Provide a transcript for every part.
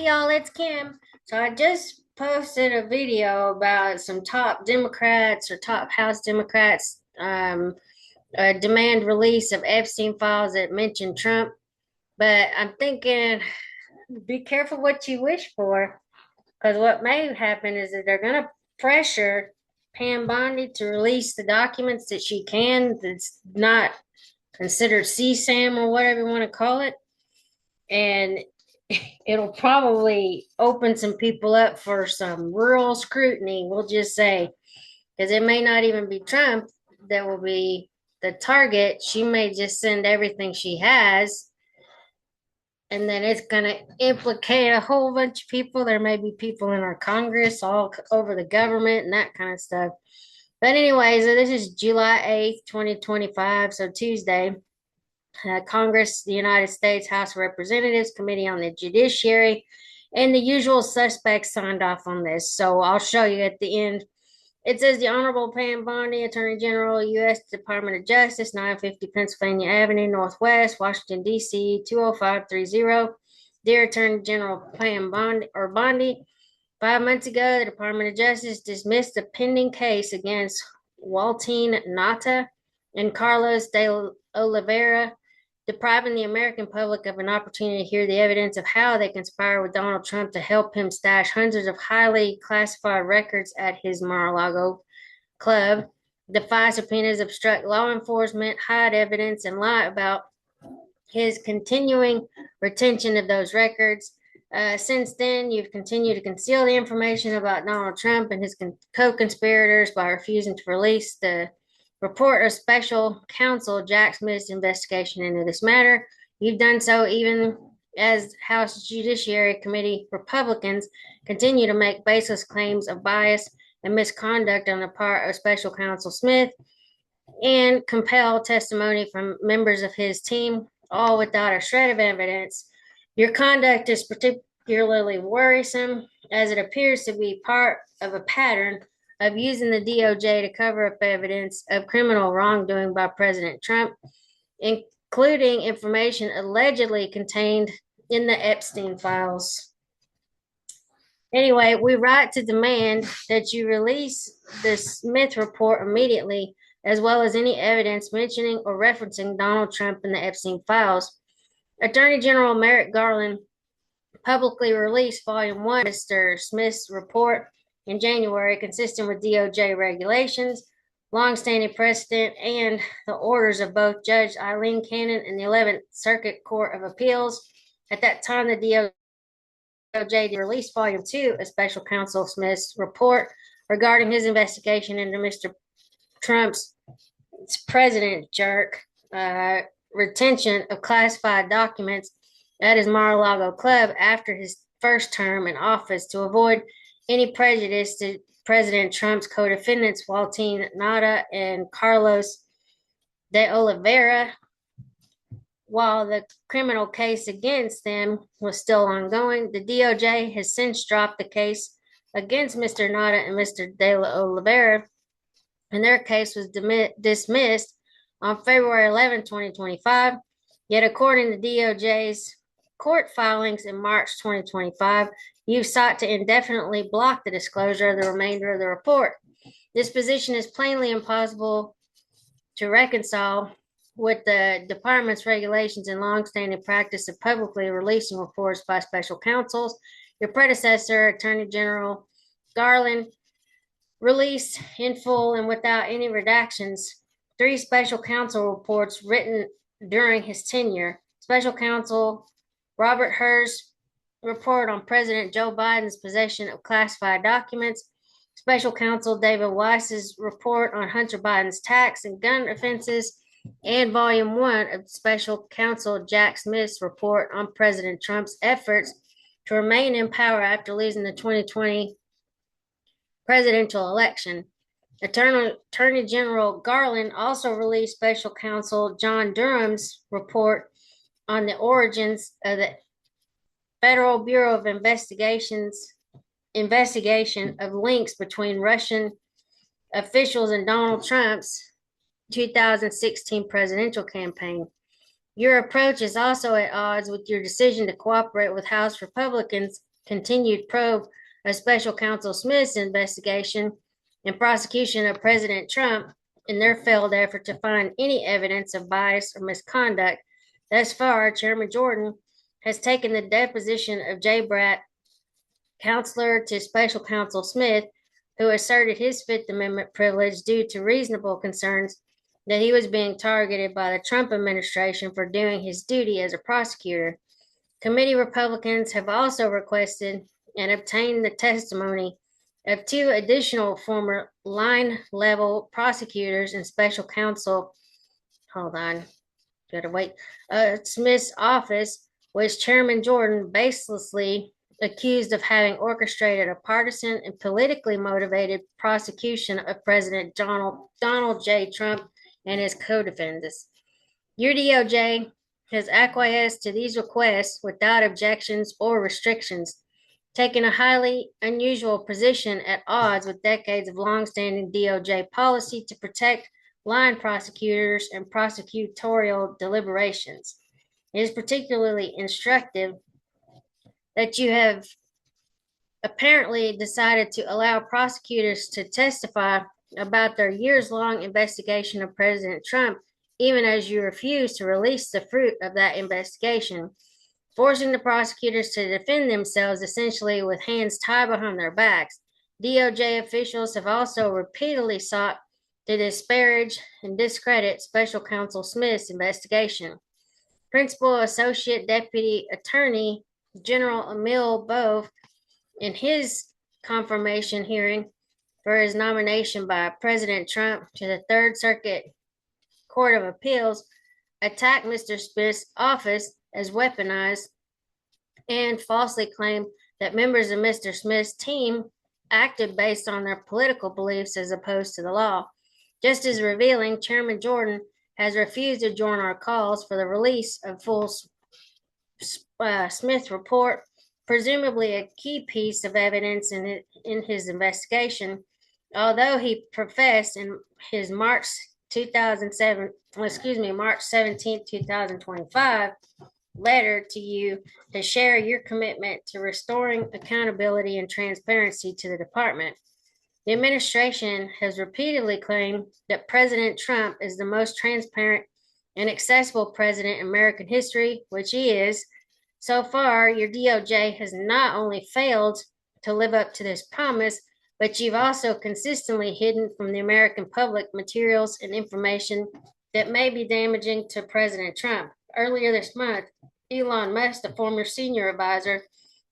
Hey y'all, it's Kim. So I just posted a video about some top Democrats or top House Democrats demand release of Epstein files that mention Trump. But I'm thinking, be careful what you wish for, because what may happen is that they're going to pressure Pam Bondi to release the documents that she can, that's not considered CSAM or whatever you want to call it. And it'll probably open some people up for some real scrutiny, we'll just say, because it may not even be Trump that will be the target. She may just send everything she has, and then it's going to implicate a whole bunch of people. There may be people in our Congress, all over the government, and that kind of stuff. But, anyways, this is July 8th, 2025, so Tuesday. Congress, the United States House of Representatives, Committee on the Judiciary, and the usual suspects signed off on this. So I'll show you at the end. It says the Honorable Pam Bondi, Attorney General, U.S. Department of Justice, 950 Pennsylvania Avenue, Northwest, Washington, D.C., 20530. Dear Attorney General Pam Bondi, 5 months ago, the Department of Justice dismissed a pending case against Waltine Nata and Carlos de Oliveira, depriving the American public of an opportunity to hear the evidence of how they conspired with Donald Trump to help him stash hundreds of highly classified records at his Mar-a-Lago club, defy subpoenas, obstruct law enforcement, hide evidence, and lie about his continuing retention of those records. Since then, you've continued to conceal the information about Donald Trump and his co-conspirators by refusing to release the report of special counsel Jack Smith's investigation into this matter. You've done so even as House Judiciary Committee Republicans continue to make baseless claims of bias and misconduct on the part of special counsel Smith and compel testimony from members of his team, all without a shred of evidence. Your conduct is particularly worrisome, as it appears to be part of a pattern of using the DOJ to cover up evidence of criminal wrongdoing by President Trump, including information allegedly contained in the Epstein files. Anyway, we write to demand that you release the Smith report immediately, as well as any evidence mentioning or referencing Donald Trump in the Epstein files. Attorney General Merrick Garland publicly released Volume 1 of Mr. Smith's report in January, consistent with DOJ regulations, longstanding precedent, and the orders of both Judge Eileen Cannon and the 11th Circuit Court of Appeals. At that time, the DOJ released Volume 2 of Special Counsel Smith's report regarding his investigation into Mr. Trump's president jerk retention of classified documents at his Mar-a-Lago club after his first term in office to avoid any prejudice to President Trump's co-defendants, Waltine Nata and Carlos de Oliveira, while the criminal case against them was still ongoing. The DOJ has since dropped the case against Mr. Nata and Mr. de Oliveira, and their case was dismissed on February 11, 2025. Yet, according to DOJ's court filings in March 2025, you've sought to indefinitely block the disclosure of the remainder of the report. This position is plainly impossible to reconcile with the department's regulations and longstanding practice of publicly releasing reports by special counsels. Your predecessor, Attorney General Garland, released in full and without any redactions 3 special counsel reports written during his tenure. Special counsel Robert Hur's report on President Joe Biden's possession of classified documents, Special Counsel David Weiss's report on Hunter Biden's tax and gun offenses, and Volume 1 of Special Counsel Jack Smith's report on President Trump's efforts to remain in power after losing the 2020 presidential election. Attorney General Garland also released Special Counsel John Durham's report on the origins of the Federal Bureau of investigation of links between Russian officials and Donald Trump's 2016 presidential campaign. Your approach is also at odds with your decision to cooperate with House Republicans continued probe of Special Counsel Smith's investigation and prosecution of President Trump in their failed effort to find any evidence of bias or misconduct. Thus far, Chairman Jordan has taken the deposition of Jay Bratt, counselor to Special Counsel Smith, who asserted his Fifth Amendment privilege due to reasonable concerns that he was being targeted by the Trump administration for doing his duty as a prosecutor. Committee Republicans have also requested and obtained the testimony of two additional former line-level prosecutors and special counsel. Hold on, gotta wait. Smith's office, which Chairman Jordan baselessly accused of having orchestrated a partisan and politically motivated prosecution of President Donald J. Trump and his co-defendants. Your DOJ has acquiesced to these requests without objections or restrictions, taking a highly unusual position at odds with decades of longstanding DOJ policy to protect line prosecutors and prosecutorial deliberations. It is particularly instructive that you have apparently decided to allow prosecutors to testify about their years-long investigation of President Trump, even as you refuse to release the fruit of that investigation, forcing the prosecutors to defend themselves essentially with hands tied behind their backs. DOJ officials have also repeatedly sought to disparage and discredit Special Counsel Smith's investigation. Principal Associate Deputy Attorney General Emil Bove, in his confirmation hearing for his nomination by President Trump to the Third Circuit Court of Appeals, attacked Mr. Smith's office as weaponized and falsely claimed that members of Mr. Smith's team acted based on their political beliefs as opposed to the law. Just as revealing, Chairman Jordan has refused to join our calls for the release of full Smith report, presumably a key piece of evidence in his investigation, although he professed in his March 17, 2025 letter to you to share your commitment to restoring accountability and transparency to the department. The administration has repeatedly claimed that President Trump is the most transparent and accessible president in American history, which he is. So far, your DOJ has not only failed to live up to this promise, but you've also consistently hidden from the American public materials and information that may be damaging to President Trump. Earlier this month, Elon Musk, the former senior advisor,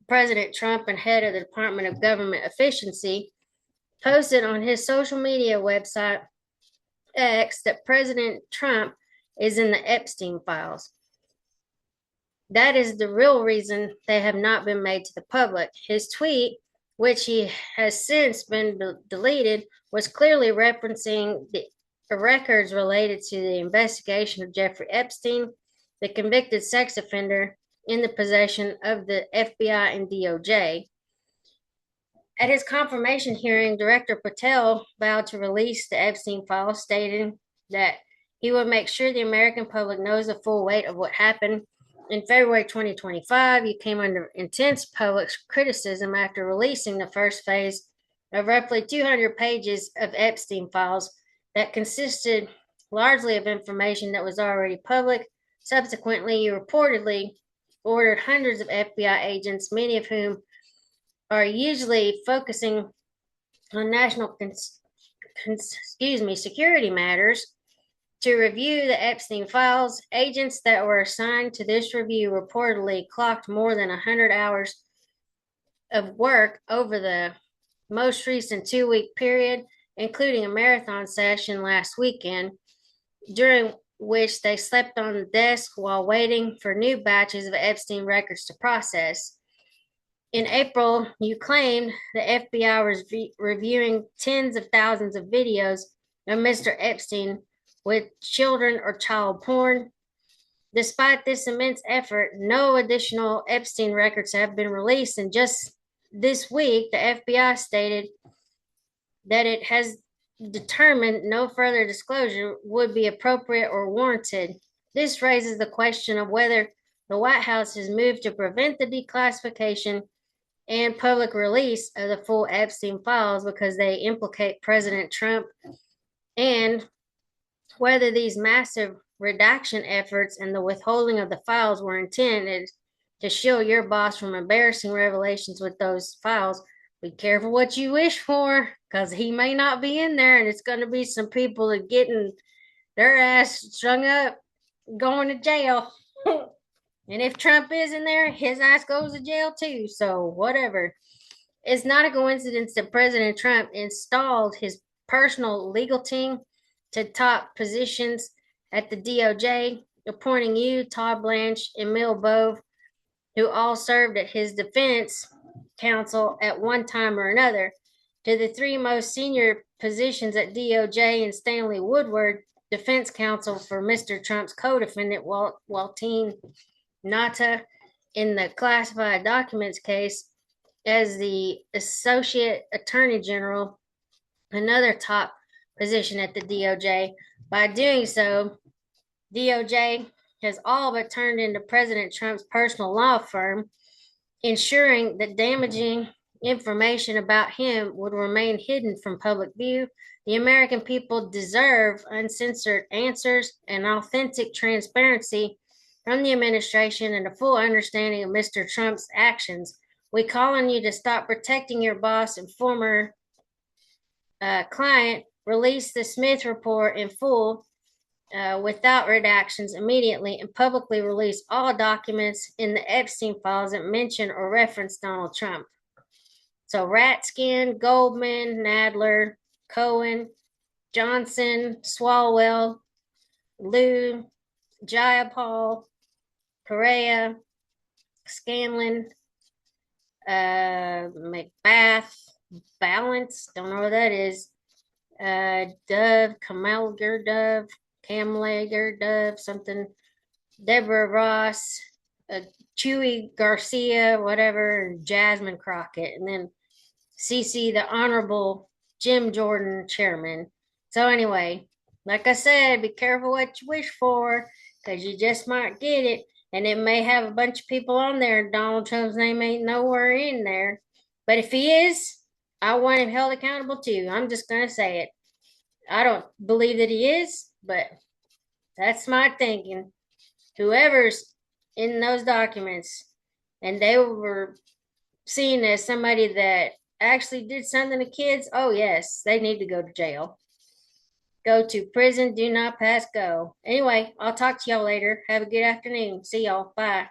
President Trump and head of the Department of Government Efficiency, posted on his social media website, X, that President Trump is in the Epstein files. That is the real reason they have not been made to the public. His tweet, which he has since been deleted, was clearly referencing the records related to the investigation of Jeffrey Epstein, the convicted sex offender in the possession of the FBI and DOJ. At his confirmation hearing, Director Patel vowed to release the Epstein files, stating that he would make sure the American public knows the full weight of what happened. In February 2025, you came under intense public criticism after releasing the first phase of roughly 200 pages of Epstein files that consisted largely of information that was already public. Subsequently, you reportedly ordered hundreds of FBI agents, many of whom are usually focusing on national security matters, to review the Epstein files. Agents that were assigned to this review reportedly clocked more than 100 hours of work over the most recent 2-week period, including a marathon session last weekend, during which they slept on the desk while waiting for new batches of Epstein records to process. In April, you claimed the FBI was reviewing tens of thousands of videos of Mr. Epstein with children or child porn. Despite this immense effort, no additional Epstein records have been released, and just this week, the FBI stated that it has determined no further disclosure would be appropriate or warranted. This raises the question of whether the White House has moved to prevent the declassification and public release of the full Epstein files because they implicate President Trump, and whether these massive redaction efforts and the withholding of the files were intended to shield your boss from embarrassing revelations with those files. Be careful what you wish for, because he may not be in there, and it's going to be some people that getting their ass strung up, going to jail. And if Trump is in there, his ass goes to jail too. So whatever. It's not a coincidence that President Trump installed his personal legal team to top positions at the DOJ, appointing you, Todd Blanche, and Emil Bove, who all served at his defense counsel at one time or another, to the three most senior positions at DOJ, and Stanley Woodward, defense counsel for Mr. Trump's co-defendant Waltine Nata in the classified documents case, as the Associate Attorney General, another top position at the DOJ. By doing so, DOJ has all but turned into President Trump's personal law firm, ensuring that damaging information about him would remain hidden from public view. The American people deserve uncensored answers and authentic transparency from the administration and a full understanding of Mr. Trump's actions. We call on you to stop protecting your boss and former client, release the Smith report in full without redactions immediately, and publicly release all documents in the Epstein files that mention or reference Donald Trump. So Ratskin, Goldman, Nadler, Cohen, Johnson, Swalwell, Liu, Jayapal, Correa, Scanlon, McBath, Balance, don't know what that is, Dove, Kamlager Dove, something, Deborah Ross, Chewy Garcia, whatever, and Jasmine Crockett, and then CC the Honorable Jim Jordan, Chairman. So anyway, like I said, be careful what you wish for, because you just might get it. And it may have a bunch of people on there. Donald Trump's name ain't nowhere in there. But if he is, I want him held accountable too. I'm just going to say it. I don't believe that he is, but that's my thinking. Whoever's in those documents, and they were seen as somebody that actually did something to kids, oh, yes, they need to go to jail. Go to prison, do not pass go. Anyway, I'll talk to y'all later. Have a good afternoon. See y'all. Bye.